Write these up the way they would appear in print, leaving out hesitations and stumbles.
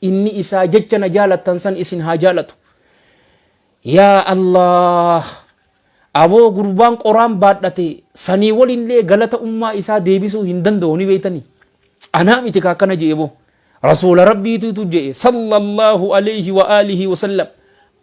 inni isaa jecha na jaalattan san isin haa jaalatu. Yaa Allah, aboo gurbaan qoraan baadhate sanii walinlee galata ummaa isaa deebisuu hin danda'u ni beeytanii. Anaa miti akkana je'ebo rasuula rabbiitu je'e sallallahu alayhi wa alihi wa sallam,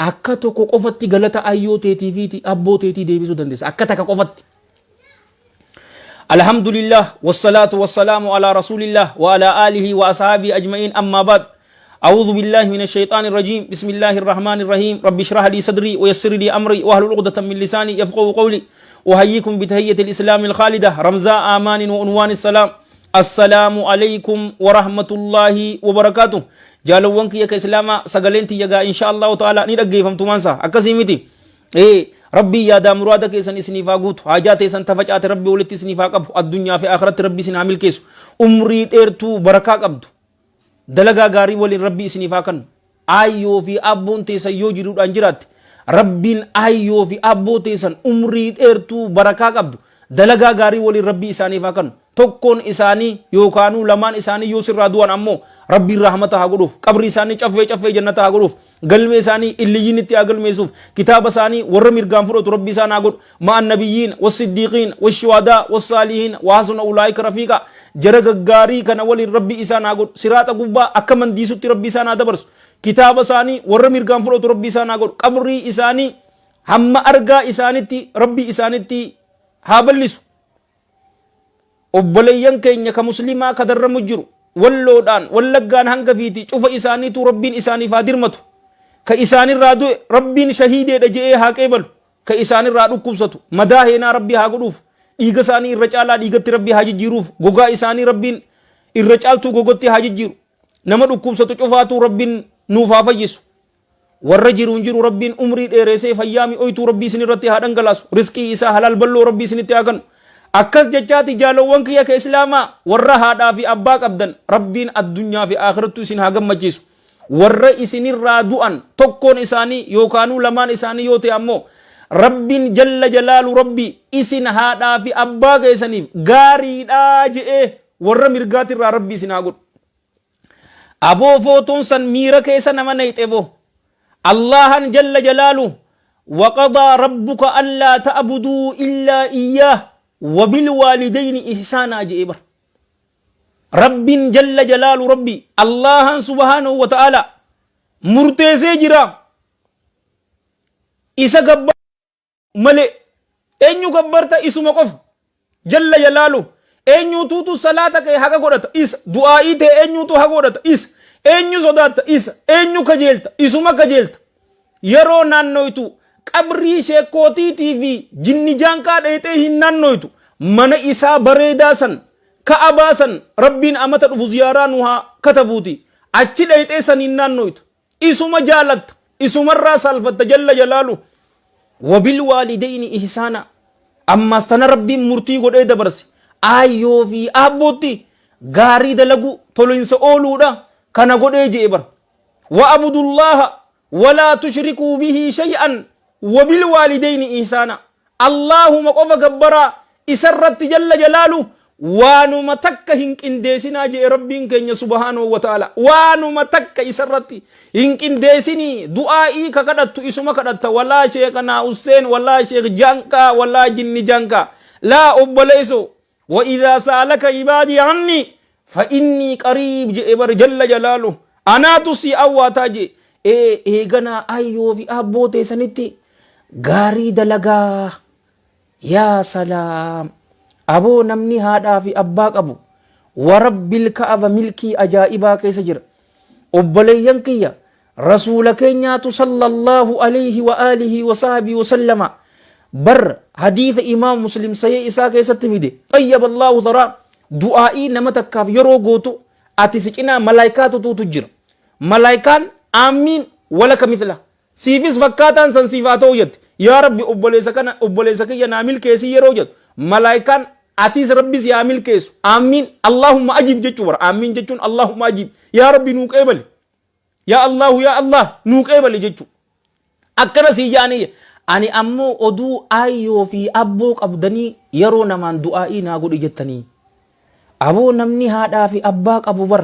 akka tokko qofatti galata ayyoo teetii fi abboo teetii deebisuu dandeessa, akka takka qofatti. Alhamdulillah wassalatu wassalamu ala rasulillah wa ala alihi wa ashabihi ajma'in, amma ba'd. أعوذ بالله من الشيطان الرجيم بسم الله الرحمن الرحيم رب اشرح لي صدري ويسر لي أمري واحلل عقدة من لساني يفقهوا قولي أحييكم بتحية الإسلام الخالدة رمزاء آمان وعنوان السلام السلام عليكم ورحمة الله وبركاته. جالوانك يا كإسلاما سجلنتي يجا إن شاء الله تعالى نرجع فهمت مانسا أكسيمتي ربي يا دام مرادك إنسان إسنيفا قوت حاجات إنسان تفجأت ربي ولت إسنيفا قب الدنيا في آخرة ربي سنعمل كيس أمري إرتو بركة قبض dalagaa gaarii waliin rabbii isiniifaa kan ayyoo fi abboon teessan yoo jiruudhaan jiraatte rabbiin ayyoo fi abboo teessan umrii dheertuu barakaa qabdu dalagaa gaarii waliin rabbii isaaniifaa kan tokkoon isaanii yookaanuu lamaan isaanii yoo sirraa du'an ammoo rabbiin rahmata haa godhuuf, qabri isaanii caffee jannata haa godhuuf, galmee isaanii illiyyiin itti haa galmeessuuf, kitaaba isaanii warra mirgaan fudhatu rabbii isaan haa godhu, ma'an nabiyyiin wasiddiiqiin washuhadaa wassaalihiin waasuna ulaa'ika rafiiqa, jara gaggaarii kana waliin rabbii isaan haa godhu, siraata gubbaa akka mandiisutti rabbii isaan haa dabarsu, kitaaba isaanii warra mirgaan fudhatu rabbii isaan haa godhu, qabrii isaanii hamma argaa isaanitti rabbii isaanitti haa bal'isu. Obboleeyyan keenya ka muslimaa ka darramu jiru walloodhaan wallaggaan hanga fiiti cufa isaaniitu rabbiin isaaniif haa dirmatu, ka isaanirraa du'e rabbiin shahiideedha je'ee haa qeebalu, ka isaanirraa dhukkubsatu madaa heenaa rabbii haa godhuuf, dhiiga isaanii irra caalaa dhiigatti rabbii haa jijjiiruuf, gogaa isaanii rabbiin irra caaltuu gogotti haa jijjiiru, nama dhukkubsatu cufaatu rabbiin nuuf haa fayyisu, warra jiruun jiru rabbiin umrii dheeresee fayyaa mi'ooytuu rabbii isin irratti haa dhangalaasu, rizqii isaa halaal balloo rabbii isinitti haa kennu. Akkas jechaati jaalawwan kiyya ka islaamaa warra haadhaa fi abbaa qabdan rabbiin addunyaa fi akhirattu isin haa gammachiisu, warra isinirraa du'an tokkoon isaanii yookaanuu lamaan isaanii yoo ta'e ammoo rabbiin jalla jalaalu rabbii isin haadhaa fi abbaa keessaniif gaariidhaa je'ee warra mirgaatirraa rabbii isin haa godhu. Aboo footoon san miira keessa nama nayxeboo Allahan jalla jalaalu waqadaa rabbuka allaa ta'buduu illaa iyyaah وبالوالدين إحسانا جئبر رب جل جلال ربي الله سبحانه وتعالى مرتزي جرا إسا قبر ملئ أنيو قبرت إسو مقف جل جلاله أنيو توتو صلاة كي حقا قرأت إس دعائي تي أنيو تو حقا قرأت إس أنيو صدات إس أنيو كجلت إسو ما كجلت يرو نانويتو qabrii sheekootii TV jinni jaankaa dheetee hin naannoytu mana isaa bareedaa san ka'abaa san rabbiin amata dhufu ziyaaraa nu haa katabuuti achi dheetee san hin naannoytu isuma jaalatta isumarraa salfatta jalla jalaalu wabil waalidayni ihsaana ammas tana rabbiin murtii godhee dabarse ayyoo fi abbootti gaarii dalagu tolinsa ooluudha kana godhee je'e bar wa abudullaha walaa tushrikuu bihi shay'an وبالوالدين إحسانا اللهم قف جبرا إسرت جل جلاله وانو متك هنك إنديسنا جي ربين كن سبحانه وتعالى وانو متك إسرت هنك إنديسني دعائي كقدت اسم كقدت ولا شيخنا حسين ولا شيخ جانكا ولا جن جانكا لا أبليسو وإذا سألك عبادي عني فإني قريب جل جلاله أنا تسي أواتاجي إيغنا أيو في أبوتي سنتي gaarii dalagaa yaa salaam aboo namni haadhaa fi abbaa qabu warabbil ka'aba milkii ajaa'ibaa keessa jira. Obboleeyyan kiyya rasuula keenyaatu sallallahu alayhi wa alihi wa sahbihi wa sallama bar hadiisa imaam muslim sayee isaa keessatti fide xayyaballahu taraa du'aa'ii nama takkaaf yeroo gootu ati siqinaa malaayikaatu tuutu jira, malaayikaan aamiin wala kamithla siifis fakkaataan san siif haa ta'u jette yaa rabbi obboleessa kiyya naa milkeessii yeroo jettu malaayikaan atis rabbis yaa milkeessu aamiin allahumma ajib jechuu bara aamiin jechuun allahumma ajib yaa rabbi nuu qeebali yaa allahu yaa allah nuu qeebali jechuu akkana sii jaaniyya. Ani ammoo oduu ayyoo fi abboo qabdanii yeroo namaan du'aa'ii naa godhi jettanii aboo namni haadhaa fi abbaa qabu bar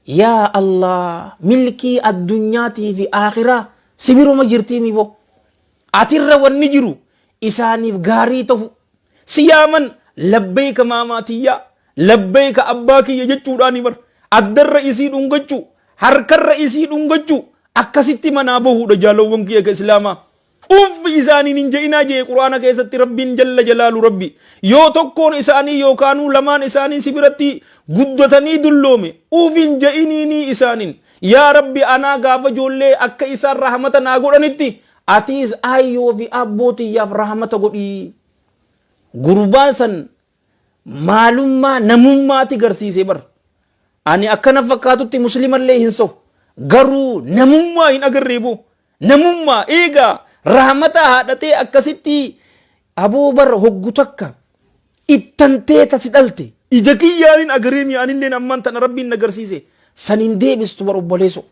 yaa Allah milkii addunyaatii fi akhiraa sibiruma jirtii mibo atirra wanni jiru isaaniif gaarii ta'u siyaaman labbeeka maamaatiyyaa labbeeka abbaa kiyya jechuudhaani bar addarra isii dhungachuu harkarra isii dhungachuu akkasitti manaa bahuudha jaalawwan kiyya ka islaamaa uffi isaaniin hin je'inaa jee quraana keessatti rabbiin jalla jalaalu rabbi yoo tokkoon isaanii yookaanuu lamaan isaanii si biratti guddatanii dulloome uffin je'iniinii isaaniin yaa rabbi anaa gaafa ijoollee akka isaan rahmata naa godhanitti atiis ayyoo fi abbootiyyaaf rahmata godhii gurbaan san maalummaa namummaati garsiise bar ani akkana fakkaatutti muslimallee hin so garuu namummaa hin agarreebu namummaa eegaa rahmata haadhatee akkasitti aboobar hoggu takka ittantee tasi dhalte ija kiyyaanin agareemi anilleen amman tana rabbiin agarsiise sanin deebistu bar obboleeso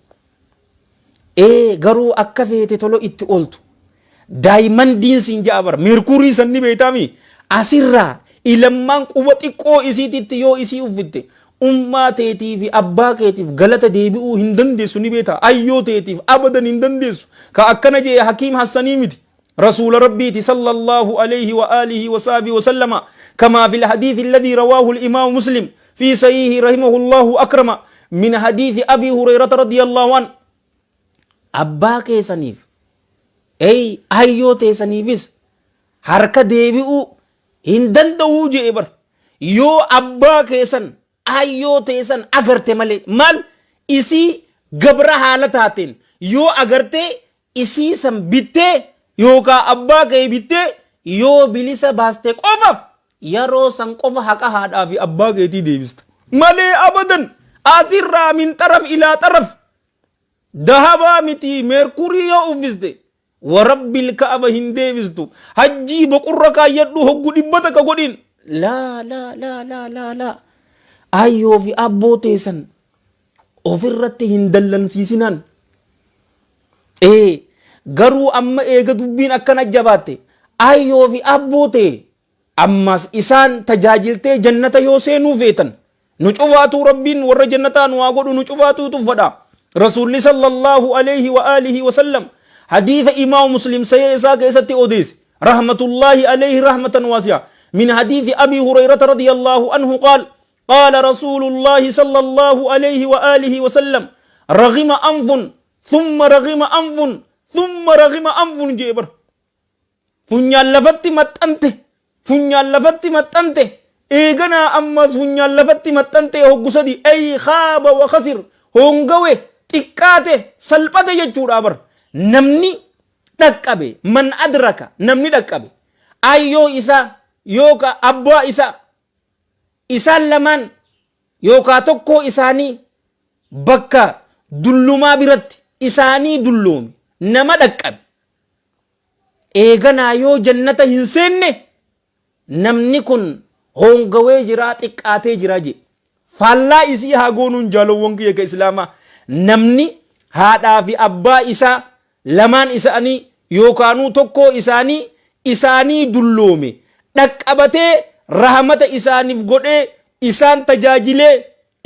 garuu akka feete tolo itti oltu daa'iman diinsiin ja'a bar meerkurii sanni beeytaami asirraa ilammaan quba xiqqoo isiititti yoo isii uffitte ummaa teetii fi abbaa keetiif galata deebi'uu hin dandeessu ni beeta ayyoo teetiif abadan hin dandeessu ka akkana jee hakiim hassanii miti rasuula rabbiiti sallallahu alayhi wa alihi wa sahbihi wa sallama كما في الحديث الذي رواه الإمام مسلم في صحيح رحمه الله أكرم من حديث أبي هريرة رضي الله عنه أبا كيسانيف أيو تيسانيفس حركة ديبئو هندن دو جيبر يو أبا كيسان أيو تيسان أغرت مالي مال إسي غبر حالتاتين يو أغرت إسي سم بيته يو كا أبا كي بيته يو بلسا باستي قفا yeroo san qofa haqa haadhaa fi abbaa keetii deebista malee abadan asirraa min xaraf ilaa xaraf dahabaa miti meerkurii yoo uffiste warabbil ka'aba hin deebistu hajjii boqurra kaayyadhu hoggu dhibbata ka godhin laa ayyoo fi abboo teessan ofirratti hin dallansiisinaan garuu amma eega dubbiin akkana jabaatte ayyoo fi abboo tee ammas isaan tajaajiltee jannata yoo seenuu feetan nu cufaatu rabbiin warra jannataa nu haa godhu nu cufaatuutu fadha rasuulli sallallahu alayhi wa alihi wa sallam hadiisa imaamu muslim sayee isaa keessatti odeesse rahmatullahi alayhi rahmatan waasi'a min hadiisi abi hurayrata radiyallahu anhu qaala rasuulullahi sallallahu alayhi wa alihi wa sallam raghima anfun thumma raghima anfun thumma raghima anfun jeebar funyaan lafatti maxxante funyaan lafatti maxxante eeganaa ammas funyaan lafatti maxxante hoggu sadi ay khaaba wa khasir hongawe xiqqaate salphate jechuudha bar namni dhaqqabe man adraka namni dhaqqabe ayyoo isaa yooka abbaa isaa isaan lamaan yookaa tokkoo isaanii bakka dullumaa biratti isaanii dulloome nama dhaqqabe eeganaa yoo jannata hin seenne namni kun hongawee jira xiqqaatee jira je faallaa isii haa goonuun jaalawwan kiyya ka islaamaa namni haadhaa fi abbaa isaa lamaan isaanii yookaanuu tokkoo isaanii dulloome dhaqqabatee rahmata isaaniif godhee isaan tajaajilee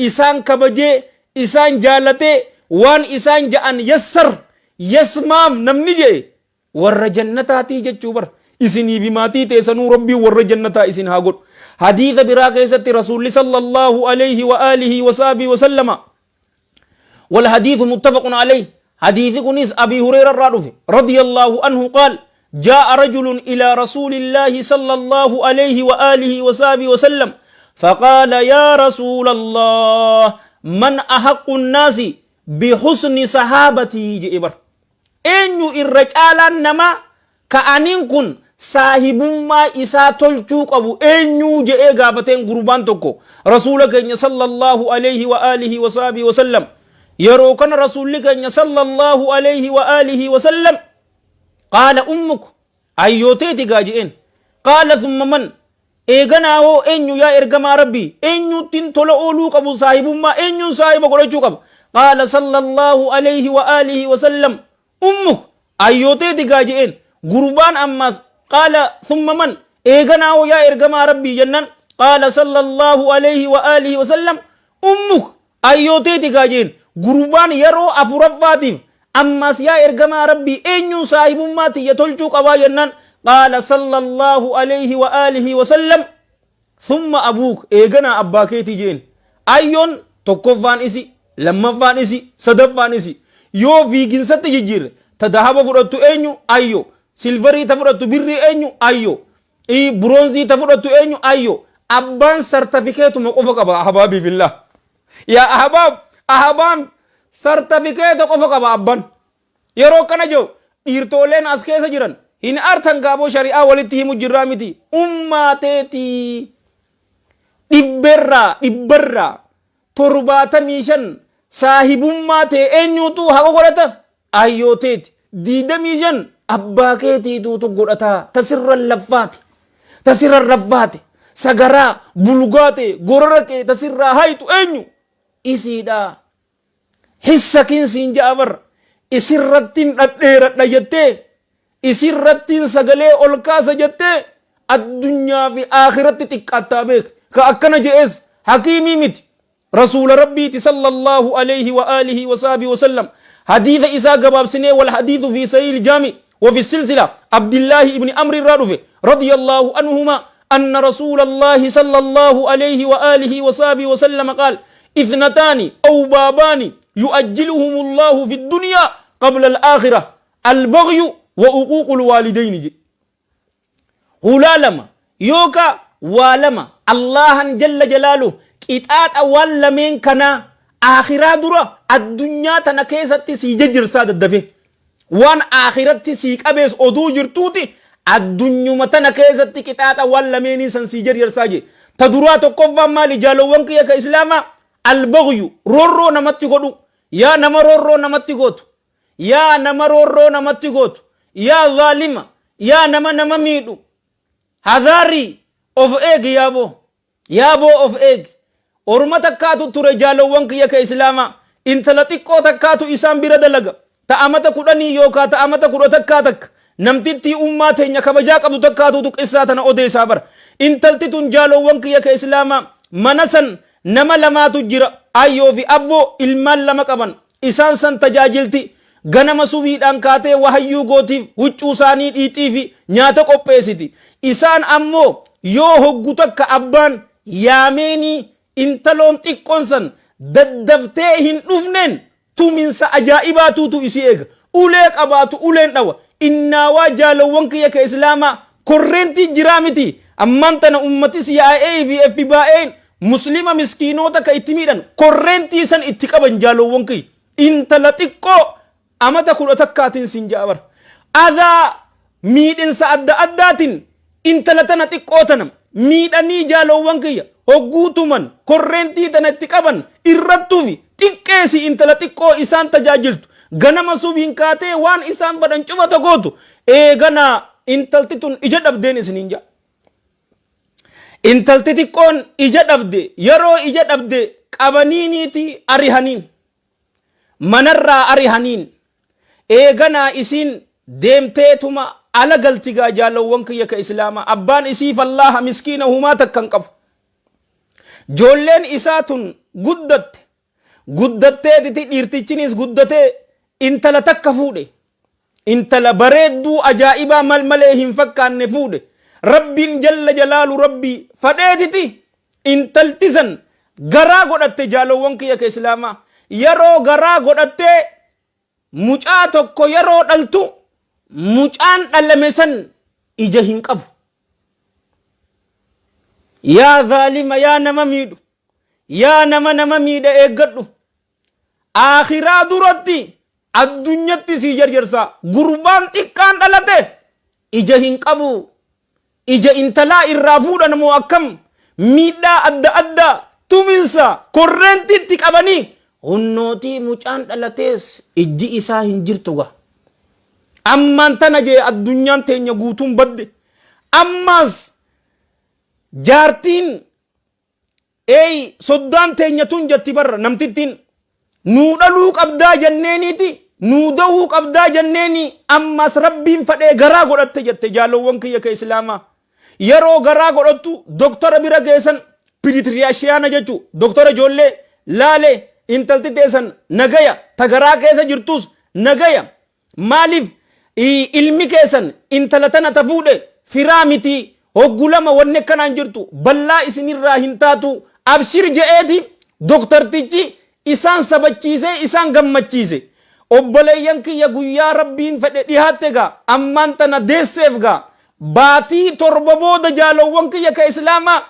isaan kabajee isaan jaalatee waan isaan ja'an yassar yasmaam namni jee warra jannataatii jechuu bar isinii fi maatii teessanuu rabbii warra jannataa isin haa godhu hadiisa biraa keessatti rasuulli sallallahu alayhi wa alihi wa sahbihi wa sallama wal hadiisu muttafaqun alayhi hadiisi kunis abii hureyra irraa dhufe radiyallahu anhu qaal جاء رجل إلى رسول الله صلى الله عليه وآله وصحبه وسلم فقال يا رسول الله من أحق الناس بحسن صحابتي جئبر إنو الرجال نما كأنين كن saahibummaa isaa tolchuu qabu eenyuu je'ee gaafateen gurbaan tokko rasuula keenya sallallahu alayhi wa alihi wa sahbihi wa sallam yeroo kana rasuulli keenya sallallahu alayhi wa alihi wa sallam qaala ummuk ayyooteeti gaaji'een qaala thumma man eeganaa hoo eenyu yaa ergamaa rabbii eenyuttiin tola ooluu qabu saahibummaa eenyuun saahiba godhachuu qaba qaala sallallahu alayhi wa alihi wa sallam ummuk ayyooteeti gaaji'een gurbaan ammas قال ثم من إيغنا يا إرغما ربي جنن قال صلى الله عليه وآله وسلم أمك ayyooteeti gaajeen gurbaan yeroo afuraffaatiif ammas yaa ergamaa rabbii eenyuun saahibummaa tiyya tolchuu qabaa jennaan qaala sallallahu alayhi wa alihi wasallam thumma abuuk eeganaa abbaa keetii jeen ayyoon tokkoffaan isi lammaffaan isi sadaffaan isi yoo fiiginsatti jijjiirre ta dahaba fudhattu eenyu ayyo silvarii ta fudhattu birrii eenyu ayyo buroonzii ta fudhattu eenyu ayyo abbaan sartifikeetuma qofa qaba ahbaabii fillah yaa ahbaab sartifikeeta qofa qaba abban yeroo kana jiru dhiirtooleen as keessa jiran hin artan gaaboo shari'aa walitti himu jirraa miti ummaateetii dhibbarraa 75 saahibummaa ta'e eenyuutu haqa godhata ayyooteeti 25 abbaa keetiituutu godhataa tasirran laffaate sagaraa bulgaate gorora kee tasirraa haytu eenyu isiidha hissa kinsiin ja'abar isirrattiin dhadheeradha jettee isirrattiin sagalee ol kaasa jettee addunyaa fi akhiratti xiqqaattaa beek ka akkana je'es hakiimii miti rasuula rabbiiti sallallahu alayhi wa alihi wa sahbihi wasallam hadiitha isaa gabaabsinee wal hadiithu fi sahih jaami وفي السلسلة عبد الله ابن عمرو الرادفي رضي الله عنهما أن رسول الله صلى الله عليه وآله وصحبه وسلم قال اثنتان أو بابان يؤجلهم الله في الدنيا قبل الآخرة البغي وعقوق الوالدين هلالما يوكا والما الله جل جلاله كتات أول من كنا آخرة درا الدنيا تنكيست سيججر سادة دفه وان آخرت سيك أبيس أدو جرتوتي الدنيا متنا كيزت كتاتا ولا ميني سنسيجر يرساجي تدرات قفا مالي جالوان كيا كإسلاما البغي رورو نمتي قدو يا نما رورو نمتي قدو يا نما رورو نمتي قدو يا ظالمة يا نما ميدو هذاري of egg يابو of egg orma takkaatu ture jaalowwan kiyya ka islaama intala xiqqoo takkaatu isaan bira dalaga ta'amata kudhanii yookaa ta'amata kudha takkaa takka namtittii ummaa teenya kabajaa qabdu takkaatu tuqissaa tana odeessaa bara intalti tun jaalowwan kiyya ka islaama mana san nama lamaatu jira ayyoo fi abboo ilmaan lama qaban isaan san tajaajilti ganama subiidhaan kaatee wahayyuu gootiif huccuu isaanii dhiixii fi nyaata qopheessiti isaan ammoo yoo hoggu takka abbaan yaameenii intaloon xiqqoon san daddaftee hin dhufneen tuminsa ajaa'ibaatuutu isi eega ulee qabaatu uleen dhawa innaawaa jaalowwan kiyya ka islaamaa korreentii jiraa miti ammaan tana ummatis yaa'ee fi effi baa'een muslima miskiinoota ka itti miidhan korreentii san itti qaban jaalowwan kiyya intala xiqqoo amata kudha takkaatiin sin jaabar adaa miidhinsa adda addaatiin intala tana xiqqoo tana miidhanii jaalowwan kiyya hogguutuman korreentii tana itti qaban irrattuufi xiqqeesi intala xiqqoo isaan tajaajiltu ganama subiin kaatee waan isaan badhan cufata gootu eeganaa intalti tun ija dhabdeen isiniin jaa intalti xiqqoon ija dhabde yeroo ija dhabde qabaniiniiti arihaniin manarraa arihaniin eeganaa isiin deemteetuma ala galtigaa jaalowwan kiyya ka islaamaa abbaan isiif allaha miskiina humaa takkan qabu joolleen isaa tun guddatteetiti dhiirtichinis guddatee intala takka fuudhe intala bareedduu ajaa'ibaa malee hin fakkaanne fuudhe rabbiin jalla jalaalu rabbii fadheetiti intalti san garaa godhatte jaalowwan kiyya ka islaamaa yeroo garaa godhattee mucaa tokko yeroo dhaltu mucaan dhalame san ija hin qabu yaa zaalima yaa nama miidhu yaa nama miidha eeggadhu akhiraa duratti addunyatti sii jarjarsaa gurbaan xiqqaan dhalate ija hin qabu ija intalaa irraa fuudhan moo akkam miidhaa adda addaa tuminsa korreentitti qabanii hunnootii mucaan dhalatees ijji isaa hin jirtuga ammaan tana jee addunyaan teenya guutuun badde ammas jaartiin soddaan teenya tun jetti barra namtittiin nuu dhaluu qabdaa jenneeniiti nuu dahuu qabdaa jenneeni ammas rabbiin fadhee garaa godhatte jette jaalowwan kiyya ka islaamaa yeroo garaa godhattu doktora bira geessan pediatrician jechu doktora ijoollee laale intalti teessan nagaya tagaraa keessa jirtus nagaya maaliif ilmi keessan intala tana ta fuudhe firaa miti hoggulama wanne kanaan jirtu ballaa isinirraa hin taatu abshir je'eeti doktartichi isaan sabachiise isaan gammachiise obboleeyyan kiyya guyyaa rabbiin fedhe dhihaatte gaa ammaan tana deesseef gaa baatii torba booda jaalowwan kiyya ka islaamaa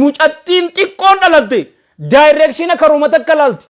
mucattiin xiqqoon dhalatte daayireekshina karuma takka laalti